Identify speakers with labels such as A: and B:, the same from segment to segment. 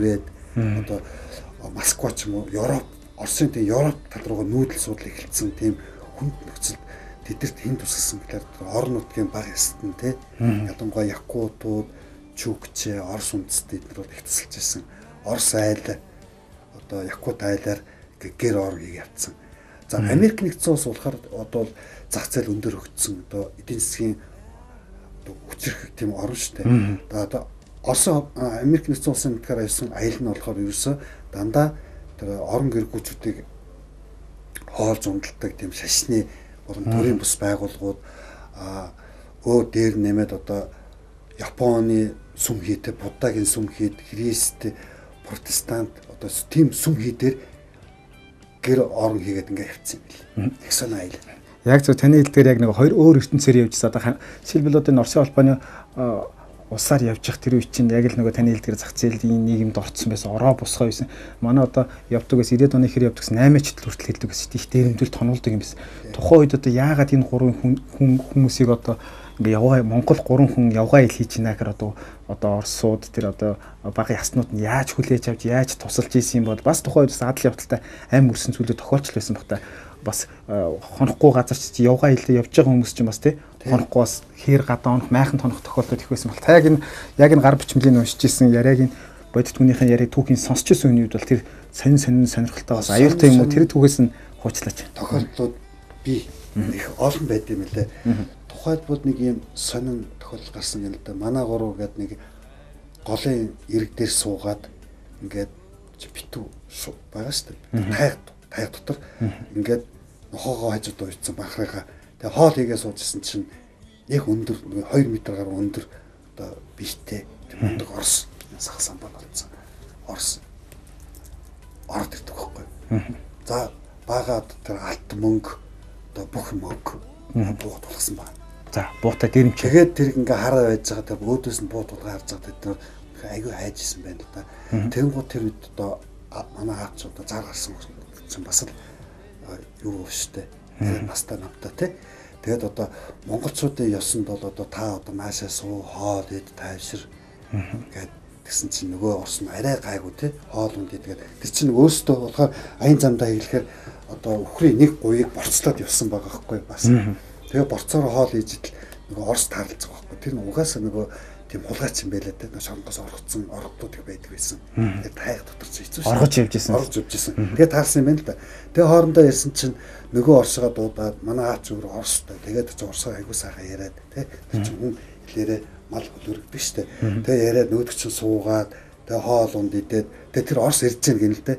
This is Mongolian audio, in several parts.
A: ирээд одоо Москва ч юм уу Европ, Оросын тийм Европ тал руугаа нүүдэл суудлыг эхэлсэн тийм хүнд нөхцөлд тэдэрт хэн тусалсан гэхээр орон нутгийн баг ястан тий ялангуяа якутууд, чүкче, Орос үндэстнүүд эдгээр бол их тусалж ирсэн. Орос айл одоо якут айлаар гэр оргийг явцсан. За Америк нэгдсэн улс болохоор одоо зах зээл өндөр хөгжсөн одоо эдийн засгийн хүчрэх тийм орн шүү дээ. Одоо Орос Америк нэгдсэн улсын мэдгээр явсан аялал нь болохоор ерөөсөө дандаа тэр орон гэргүүчүүдийг хоолж ундалдаг тийм шашны болон төрийн бус байгууллагууд дээр нэмээд одоо Японы сүм хийтэй, Буддагийн сүм хийд, христ, протестант одоо тийм сүм хийдээр гэр орон хийгээд ингээ явцсан юм бэл. Их сонь айл.
B: Яг зөв таны хэлдгээр яг нэг хоёр өөр ертөнцөөр явжсан. Одоо жишээлбэл одоо Оросын холбооны улсаар явж явах тэр үе чинь яг л нөгөө таны хэлдгээр зах зээлийн нийгэмд орцсон байсан, ороо босгоо байсан. Манай одоо явдагаас 90-ад оны хэрэг явдагс 8-д жил хүртэл хэлдэг гэсэн их дээрэмдэл тонолдог юм биш. Тухайн үед одоо яагаад энэ гурван хүмүүсийг одоо ингээ явгаа Монгол 3 хүн явгаа ил хийж байна гэхээр одоо Оросууд тэр одоо бага яснууд нь яаж хүлээж авч яаж тусалж ийсэн юм бол бас тухайн үед адал явдалтай аим өрсөн зүйлүүд тохиолдол байсан бохтой. Бас хонохгүй газар чи явгаа илээ явж байгаа хүмүүс ч бас тий хонохгүй бас хээр гадаа онох майхан тонох тохиолдол их байсан бол та яг энэ гар бичмлийн уншиж исэн яриаг нь бодит хүнийхэн яриаг түүхийн сонсч исэн үеийн үед бол тэр сонин сонирхолтойгоос аюултай юм уу тэр түүхээс нь хуучлаач.
A: Тохиолдлууд би их олон байд юм лээ. Тухайлбал нэг юм сонин тохиолдол гарсан юм л да. Манай гурав гээд нэг голын ирэг дээр суугаад ингээд битүү байгаа шүү дээ. Тайг дотор ингээд нохоогоо хажууд уйдсан бахрыгаа. Тэгээ хоол хийгээ суужсэн чинь яг өндөр 2 м гаруй өндөр одоо биштэй өндөр Орос сахсан бололцсон. Орос орд ирдэг байхгүй. За багаад тэр алт мөнгө одоо бүх мөнгө буугаад болгосон байна.
B: За буутай дэрэмч.
A: Тэгээд тэр ингээ хараа байж байгаа тэр өөдөөс нь буу тулгаа харж байгаа тэр айгүй хайжсэн байна л да. Тэнгууд тэр үед одоо манай хаач одоо зар гарсан бас л юу штэ. Тэгээд настай намтай тий. Тэгээд одоо монголчуудын ёсонд бол одоо та одоо наашаа суу хоол ид тайвшир гэдэг тэгсэн чинь нөгөө Орос нь арай гайгүй тий. Хоол унд идэгээд тэр чинь өөстөө болохоор аян замдаа хэлэхээр одоо өхрийн нэг гуйг борцлоод явсан байгаа байхгүй бас. Тэгээ борцоор хоол хийж идэл нөгөө Орос таарлцсан байхгүй. Тэр нь угаасаа нөгөө тийм хулгайч юм байлаа те. Шонгоос оргоцсон оргодууд их байдаг байсан. Тэгээд тайг дотор ч хэцүү шүү.
B: Оргож явж исэн.
A: Оргож явж исэн. Тэгээд таарсан юм байна л да. Тэгээ хоорондоо ярьсан чинь нөгөө Оросоо дуудаад манай аач өөр Оростой. Тэгээд ч Оросоо айгуу сайхан яриад те. Тэр чинь хүн хэлээрээ мал хөлөрөгдөг штэ. Тэгээ яриад нөөдөг чинь суугаад тэгээ хоол унд идээд тэгээ тэр Орос ирж гэн гэнэ л те.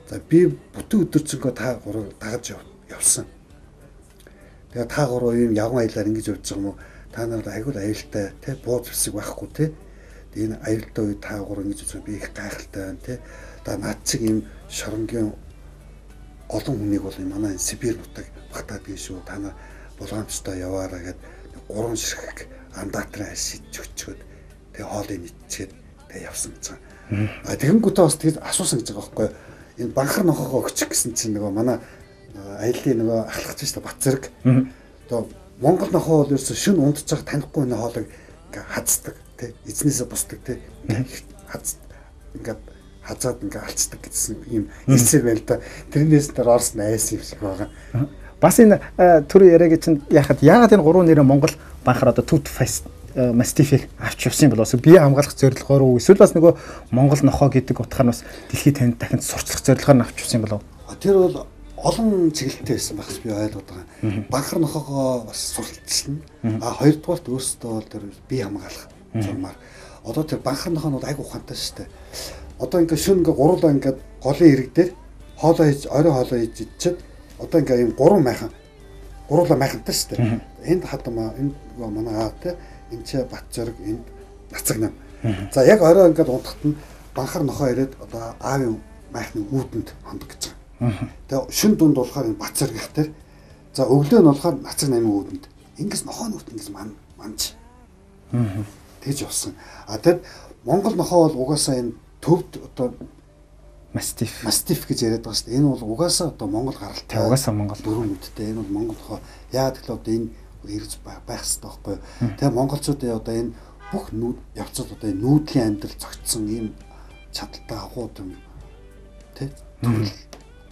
A: За би бүтэн өдөржингөө та гурав дагаж явсан. Тэгээ та гурав юм явган аялаар ингэж явж байгаа юм уу? Та нарт айгуул аюултай тий бууз хэсэг байхгүй тий. Энэ аюултай үед та гурав ингэж үзвэл би их гайхалтай байна тий. Одоо над чиг юм шоронгийн олон хүнийг бол манай Сибирь нутаг багтаад гээ шүү. Та нар болгоомжтой яваараа гэд 3 ширхэг андаатрын шидж өчгöd тэгээ хоолыг идчихэд тэгээ явсан гэж байгаа. А тэгэнгүүтээ бас тэгээд асуусан гэж байгаа байхгүй. Энэ банхар нохоогоо өгчих гэсэн чинь нөгөө манай аяллаа нөгөө ахлагч шүү дээ Бат зэрэг. Одоо Монгол нохоо бол ерөөсө шүн унтчих танихгүй нэ хоолыг ингээ хаздаг тий эзнээсээ бусдаг тий ингээ хазаад ингээ алцдаг гэсэн юм эсрэг байл та тэрнээс дээр Орос найс юм шиг байгаа.
B: Бас энэ төр яриаг чинь яагаад энэ гурван нэрээ Монгол банхар одоо Tooth Mastiff-ийг авч явсан бол бас бие хамгаалах зорилгоор уу эсвэл бас нөгөө Монгол нохоо гэдэг утгаар нь бас дэлхийд танд дахин сурчлах зорилгоор нь авч явсан болов.
A: Тэр бол олон чиглэлтэй байсан багс би ойлгоод байгаа. Банхар нохоогоо бас сурталчилна. А хоёрдугаарт өөрсдөө бол тэр бие хамгаалах зурмаар. Одоо тэр банхар нохоонууд айгу ухаантай шүү дээ. Одоо ингээ шүн ингээ гурлаа ингээ голын ирэг дээр хоолоо хийж орой хоолоо хийж идчихэд одоо ингээ юм гурлаа майхантай шүү дээ. Энд хадмаа энэ манай аа те энэ ч Бат зэрэг энд нацаг нам. За яг орой ингээ унтахт нь банхар нохоо ирээд одоо аавын майхны үүдэнд хондог гэж байгаа. Тэгээ шүн дунд болохоор энэ Бат зэрэг их тэр. За өглөө нь болохоор нацаг намын үүдэнд. Ингээс нохоо нүт ингээс манж. Тэгж явсан. А тэгэд Монгол нохоо бол угаасаа энэ төвд одоо Mastiff гэж яриад байгаа шүү дээ. Энэ бол угаасаа одоо Монгол гаралтай.
B: Угаасаа Монгол
A: дөрөв үдтэй. Энэ бол Монгол нохоо. Яагаад гэвэл одоо энэ эргэж байх хэрэгтэй байхгүй юу? Тэгээ монголчуудын одоо энэ бүх явцад одоо энэ нүүдлийн амьдрал зогтсон ийм чадaltaй агууд юм тий тэгвэл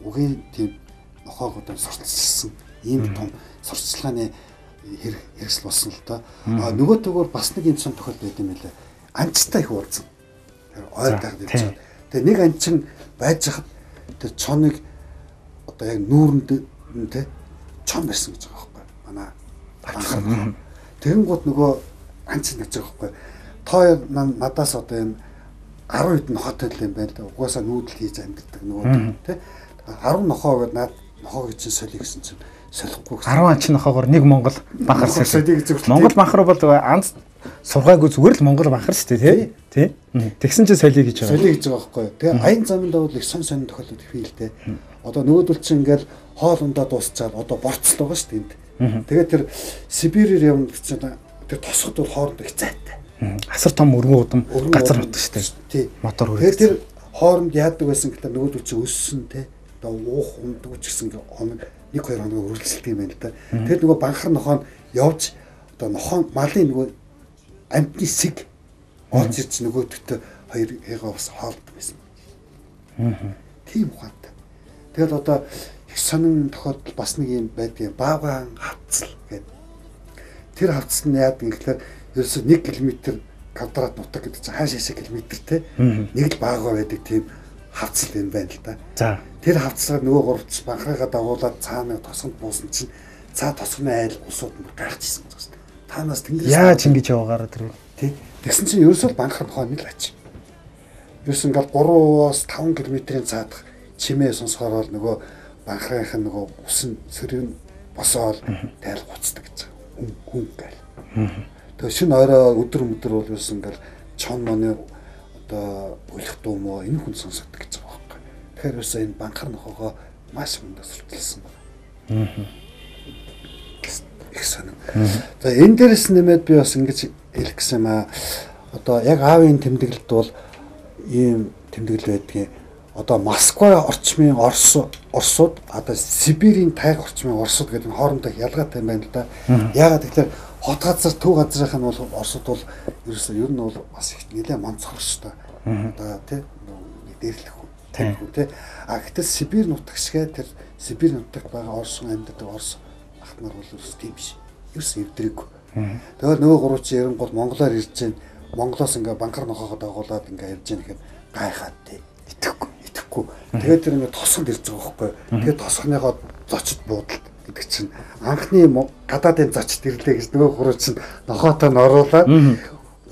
A: үгийн тийм нохоогоо сурталчилсан ийм том сурталчилгааны хэрэгсэл болсон л доо. Нөгөө төгөөр бас нэг юм сон тохиол байт юм лээ. Анчтай их уулзсан. Ойр тахад явж байгаа. Тэгээ нэг анчин байж хад тэр чоныг одоо яг нүүрэнд тий чон барьсан гэж байгаа байхгүй. Манай банхар. Тэгэнгүүт нөгөө анчин гэж байгаа байхгүй. Тоо надаас одоо энэ 10 хэд нохотой юм байна л да. Угаасаа нүүдэл хийж амьддаг нөгөө тий 10 нохоо гэдэг наад нохоо гэж солих гэсэн чинь солихгүй
B: 10 анчин нохоогоор нэг Монгол банхар
A: солих гэж
B: Монгол банхар бол анз сургаагүй зүгээр л Монгол банхар шүү дээ тий. Тэгсэн чинь солих гэж байгаа.
A: Солих гэж байгаа байхгүй. Тэгээ аян замын давал их сонь тохиолдод хийлтэй. Одоо нөгөөдөл чинь ингээл хоол ундаа дуусчаад одоо борцол байгаа шүү дээ. Тэгээ тэр Сибирээр явна гэж чинь тэр тосгод бол хоорондоо хязгаартай.
B: Асар том өргөн удам газар нутаг шүү дээ.
A: Тий.
B: Мотор хөрөг.
A: Тэгээ тэр хооронд яадаг байсан гэхээр нөгөөдөл чинь өссөн те. Одоо уух ундаг ч гэсэн хоног 1-2 хоног үргэлжилдэг юм байна л да. Тэр нөгөө банхар нохоо явж одоо нохоо малын нөгөө амтны сэг орж ирж нөгөөдөлтөө хоёр хэгаа бас хоолдог байсан. Тийм ухаантай. Тэгэл одоо их сонин тохиолдол бас нэг юм байдгийн баагаан хавцал гэдэг. Тэр хавцал нь яадаг юм гэхээр ерөөсөө 1 км квадрат нутаг гэдэг чинь хаашаа километр те. Нэг л баагаа байдаг тийм хавцал юм байна л да.
B: За.
A: Тэр хавцлаар нөгөө гуравч банхараа дагуулад цаана тосгонд буусан чинь цаа тосгоны айл усууд нь гарч ирсэн гэж байна. Танаас тэнгээс
B: яаж ингэж яваагаар тэр
A: тий. Тэгсэн чинь ерөөсөө банхар нохоо нэг л ач. Ерөөс ингээл 3-5 км-ийн цаад чимээ сонсохоор нөгөө банхрынх нь нөгөө усан сөрөг босоод тайл гуцдаг гэж. Хүн гээл. Тэгээ шинэ орой өдөр бол ерөөс ингээл чон моны одоо болох дуу мó энэ хүн сонсогддог гэж байгаа байхгүй. Тэгэхээр ерөөсөө энэ банхар нохоогоо маш хүндээ сурталчилсан байна. Их сонин. За энэ дээрээс нэмээд би бас ингэж хэлэх гэсэн юм аа. Одоо яг аавын тэмдэглэлд бол ийм тэмдэглэл байдгийг одоо Москва орчмын Оросууд одоо Сибирийн тайг орчмын Оросууд гэдэг нь хоорондоо ялгаатай юм байна л да. Яагаад гэвэл хот газар төв газрынх нь бол Оросууд бол ерөөсөө ер нь бол бас их нэлээд монцгор шүү дээ. Одоо тий дээрлэх хүн тавих тий. Гэтэл Сибирь нутаг шиг тэр Сибирь нутагт байгаа Орсын амьдардаг Орос ах нар бол ерөөсөө тийм биш. Ерөөсөө эвдрээгүй. Тэгэл нөгөө гурав чи ярангууд монголоор ирж гэн Монголоос ингээ банхар нохоогоо дагуулад ингээ явж гэн гэхээр гайхаад тий. Итгэхгүй. Тэгээд тэр ингээ тосгонд ирж байгаа байхгүй. Тэгээд тосгоныхоо зочид буудалд гэдэг чинь анхны гадаадын зочид ирлээ гэж нөгөө гурав чинь нохоотоо н оруулаад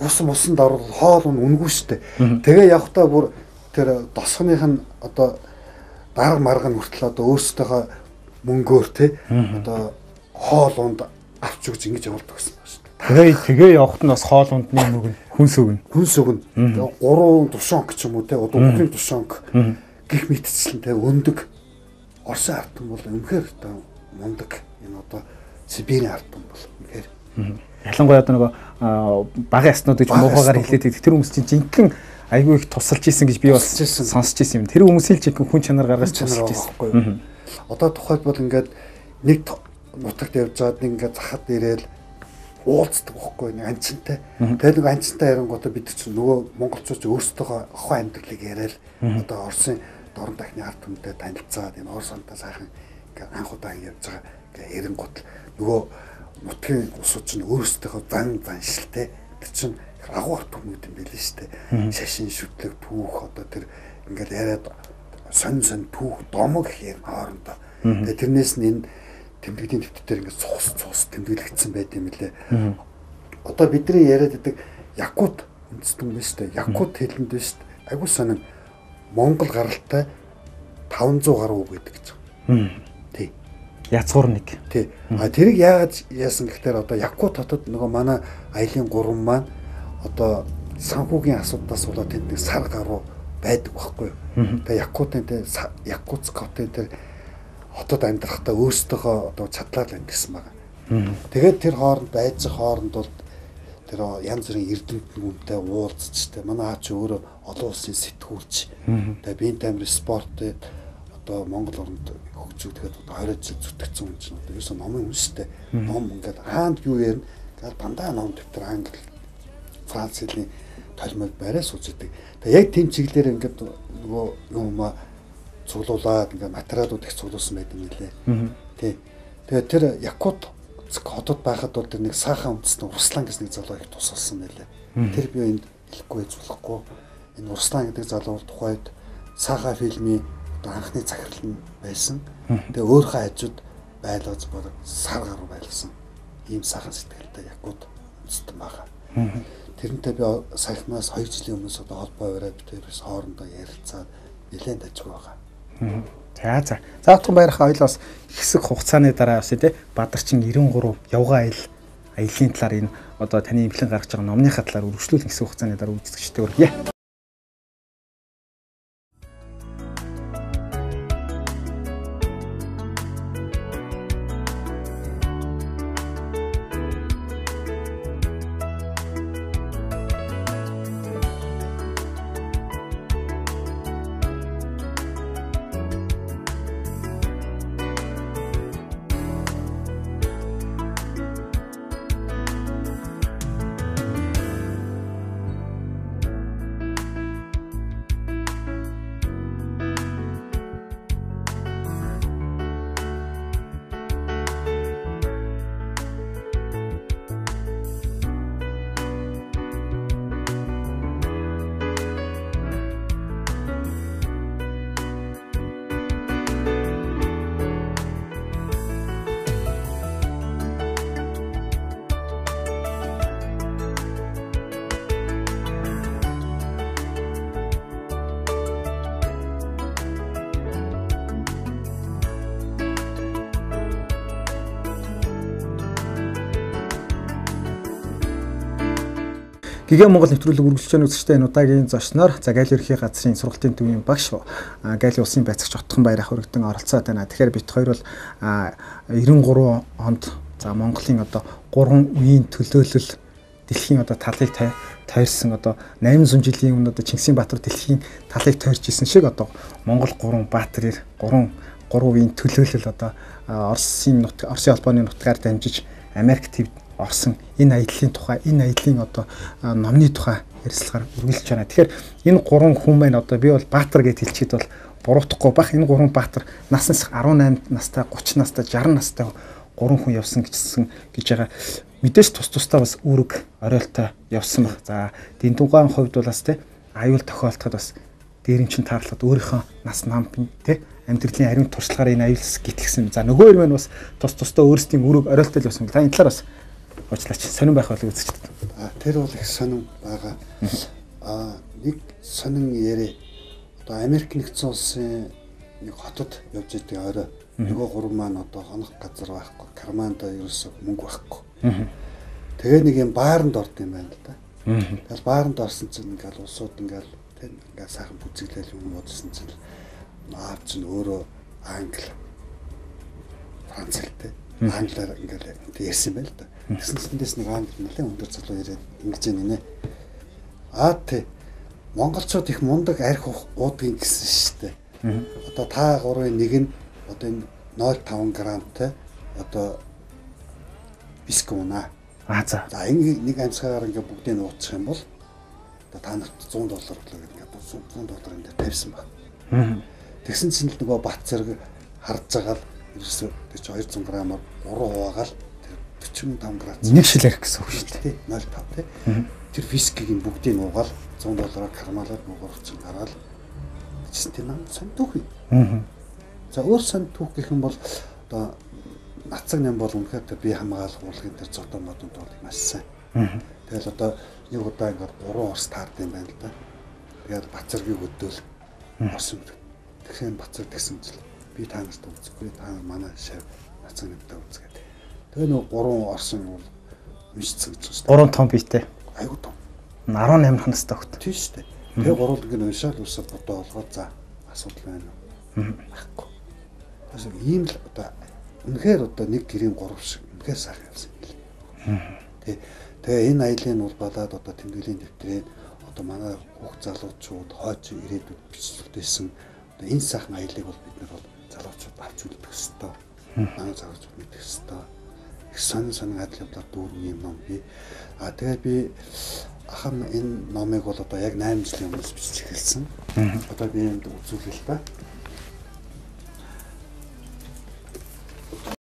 A: усанд оруулаад хоол үнгүй штэ. Тэгээ явхдаа бүр тэр тосгоных нь одоо дарга марга нь хүртэл одоо өөрсдийнхөө мөнгөөр тий одоо хоол унд авч өгч ингэж явуулдаг гэсэн байна шүү.
B: Тэгээ явахт нь бас хоол ундны мөнгө хүнс өгнө.
A: 3 тушонк ч юм уу те одоо өвлийн тушонк гих мэтчлэн те өндөг Оросын ардтан бол үнэхээр одоо мундаг энэ одоо Сибирийн ардтан бол үнэхээр
B: ялангуяа одоо нөгөө бага яснууд гэж муухагаар хэлээд тэр хүмүүс чинь жинхэнэ айгүй их тусалж исэн гэж би бас сонсч исэн юм. Тэр хүмүүсийн жинхэнэ хүн чанар гаргаж тусалж исэн
A: байхгүй юу? Одоо тухайлбал ингээд нэг нутагт явж байгаад ингээд захад ирээл уулздаг байхгүй нэг анчинтай. Тэгээд нэг анчинтай ярангуудаа бид чинь нөгөө монголчууд өөрсдөө хоо амьдралыг яриад одоо Оросын дорн дахны ард түмтэй танилцаад энэ Орос онтой сайхан ингээд анх удаа явж байгаа ингээд ярингууд нөгөө нутгийн усууд чинь өөрсдөө заншилтэй. Тэр чинь агуу ард түмүүд юм байл шүү дээ. Шашин шүтлэг түүх одоо тэр ингээд яриад сонь түүх домог гэх юм хоорондоо. Тэгээд тэрнээс нь энэ тэмдэгтийн төвтөр ингээд цус тэмдэглэгдсэн байт юм лээ. Одоо бидний яриад байдаг якут үндэстэн юм шүү дээ. Якут хэлэнд биш шүү дээ. Айгуу сонин Монгол гаралтай 500 гаруй үг гэдэг гэж байна. Тий.
B: Яцгуур нэг.
A: Тий. Тэрийг яагаад яасан гэхээр одоо якут хотод нөгөө манай аялын гурван маань одоо санхүүгийн асуудлаас болоод тэнд нэг сар гаруй байдаг байхгүй юу. Тэгээ якутын Якутск хотын тэр хотод амьдрахтаа өөрсдөө одоо чадлаар амьдсан байгаа. Тэгээд тэр хооронд байж хооронд бол тэр янз бүрийн эрдэмтнүүдтэй уулзч тэ манай аач өөрөө олон улсын сэтгүүлч. Тэгээ биеийн амир спортод одоо Монгол оронд хөгжүүлэхэд одоо 20 жил зүтгэсэн хүн чинь одоо ерөөсөө номын үнэтэй. Ном ингээд хаанд юу ярина. Тэгэл дандаа ном дэвтэр англи Франц хэлний толмойг барай сууж идэг. Тэгээ яг тийм чиглэлээр ингээд нөгөө юм цуглуулад ингээд материалууд их цуглуулсан байдаг юм лээ. Тий. Тэгээ тэр Якут хотод байхад бол тэр нэг саахан үндэстэн Руслан гэж нэг залуу их тусалсан байлаа. Тэр би энд хэлэхгүй зүйлэхгүй. Энэ Руслан гэдэг залуу тухайд сааха фильмийн анхны захирал нь байсан. Тэгээ өөрийнхөө хажууд байлгаж баг сар гаруй байлгасан. Ийм саахан сэтгэлтэй Якут үндэстэн байгаа. Тэрнтэй би саяхнаас 2 жилийн өмнөөс одоо холбоо бариад бидээс хоорондоо ярилцаад нэлээд ажиг байгаа.
B: За. Заавтхан баярхаа ойлоос хэсэг хугацааны дараа бас тий Бадарчин 93 явган аялын талаар энэ одоо таны эмхлэн гаргаж байгаа номныхаа талаар үргэлжлүүлэн хэсэг хугацааны дараа үзэгчтэй хүргье. Гигэн Монгол нэвтрүүлэг үргэлжлүүлж үзэгчтэй энэ удаагийн зочноор Галийн ерөнхий газрын сургалтын төвийн багш Галийн улсын байцаагч Отхон Баяр ах өргөдөн оролцоод байна. Тэгэхээр бид хоёр бол 93 онд Монголын одоо 3 үеийн төлөөлөл дэлхийн одоо талыг тойрсон одоо 800 жилийн өмнө одоо Чингисбаатар дэлхийн талыг тойрч исэн шиг одоо Монгол 3 баатар 3 үеийн төлөөлөл одоо Оросын албаны нутгаар дамжиж Америк төвд орсон энэ аяллаа тухай энэ аяллаа одоо номны тухай ярилцлагаар үргэлжлэж байна. Тэгэхээр энэ 3 хүн маань одоо би бол баатар гэж хэлчихэд бол буруутахгүй бах. Энэ 3 баатар наснаас 18 настай 30 настай 60 настай 3 хүн явсан гэж байгаа. Мэдээж тусдаа бас үүрэг оройтой явсан баг. За Дэндугаан хувьд бол бас тий аюул тохиолдоход бас дээрэн чин таарлаад өөрийнхөө нас нам тий амьдралын ариун туршлагаар энэ аюулс гитгсэн. За нөгөө хоёр маань бас тусдаа өөрсдийн үүрэг оройтой л явсан. За энэ талаар бас уучлаач сонирн байх болов үзэгчдэд.
A: Тэр бол их сонирн байгаа. Нэг сонирн яриа. Одоо Америк нэгдсэн улсын нэг хотод явж идэг орой. Нөгөө 3 маань одоо хонох газар байхгүй, карманда ерөөсөө мөнгө байхгүй. Тэгээ нэг юм бааранд орд юм байна л да. Тэгэл бааранд орсон чинь ингээл улсууд ингээл сайхан бүзэглэл юм уудсан чинь аав чинь өөрөө англи, франц хэлтэй. Англиар ингээл ярьсан байл да. Тэгсэн чинь нэг англи нэлээд өндөр залуу ирээд ингэж нэ. Тий. Монголчууд их мундаг арх уудгийн гэсэн шүү дээ. Одоо та 3-ын нэг нь одоо энэ 0.5 грамтай одоо виски унаа. За энэ нэг амьсгаагаар ингээ бүгдийг нууцчих юм бол одоо та нарт $100 өглөө гэдэг ингээ $100 энэ дээр тавьсан баг. Тэгсэн чинь л нөгөө бат зэрэг харж байгаа л ерөөсөө тэр 200 грамаар 3 хуваагаал тэр 45 градус
B: нэг шилэх гэсэн үг шүү дээ.
A: 0.5 тий. Тэр вискиг нь бүгдийг нуугаал $100 кармалаад нуурчин гараал гэсэн тийм сандуух юм. За өөр сандуух гэх юм бол одоо нацаг нам бол үнэхээр би хамгаалах урлагийн тэр зодон модонд бол маш сайн. Тэгэл одоо нэг удаа ингээд 3 орс таард юм байна л да. Тэгээд Бацаргийг өдөөл орсон. Тэгсэн Бацар гэсэн чил би та нарт үзэхгүй та манай шав нацаг намтай үзгээд. Тэгээ нөгөө 3 орсон юм бол мишцэг гэж байна.
B: 3 том биетэй.
A: Айгуу том.
B: 18 настай хөлт.
A: Тийм шүү дээ. Тэгээ гурван ингэ уншаал усаа бодоо олгоод за асуудал байна уу? Баггүй. Тэс ийм л одоо үнэхээр одоо нэг гэрийн 3 шиг үнэхээр сайхан явсан юм. Тэгээ энэ аялын улбалаад одоо тэмдэглэлийн дэвтрээр одоо манай хүүхд залуучууд хойч ирээдүйд бичлүүлсэн одоо энэ сайхан аялыг бол бид нар бол залуучууд авч үлдэх ёстой. Манай залуучууд мэдэх ёстой. Их сонин адил явдлаар дүүрэн юм ном би. Тэгээд би Ахам энэ номыг бол одоо яг 8 жилийн өмнөөс бичиж эхэлсэн. Одоо би юмд үзүүлээ л да.